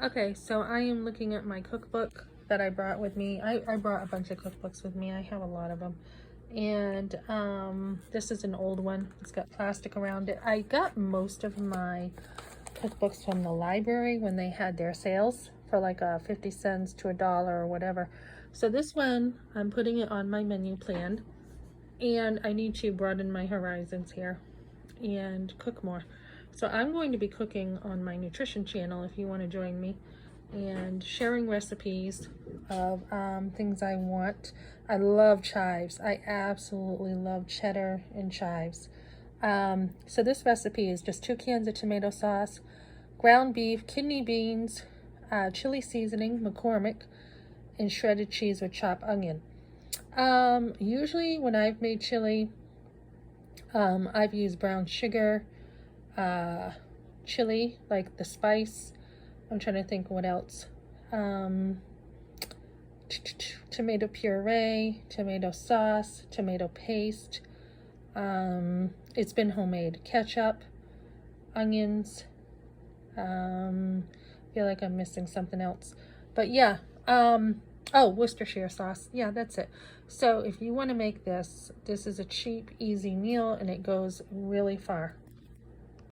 Okay, so I am looking at my cookbook that I brought with me. I brought a bunch of cookbooks with me. I have a lot of them. And this is an old one. It's got plastic around it. I got most of my cookbooks from the library when they had their sales for like 50 cents to $1 or whatever. So this one, I'm putting it on my menu plan. And I need to broaden my horizons here and cook more. So I'm going to be cooking on my nutrition channel if you want to join me, and sharing recipes of things I want. I love chives. I absolutely love cheddar and chives. So this recipe is just 2 cans of tomato sauce, ground beef, kidney beans, chili seasoning, McCormick, and shredded cheese with chopped onion. Usually when I've made chili, I've used brown sugar, chili, like the spice. I'm trying to think what else. Tomato puree, tomato sauce, tomato paste. It's been homemade. Ketchup, onions. Feel like I'm missing something else. But yeah, oh, Worcestershire sauce. Yeah, that's it. So if you want to make this, this is a cheap, easy meal, and it goes really far.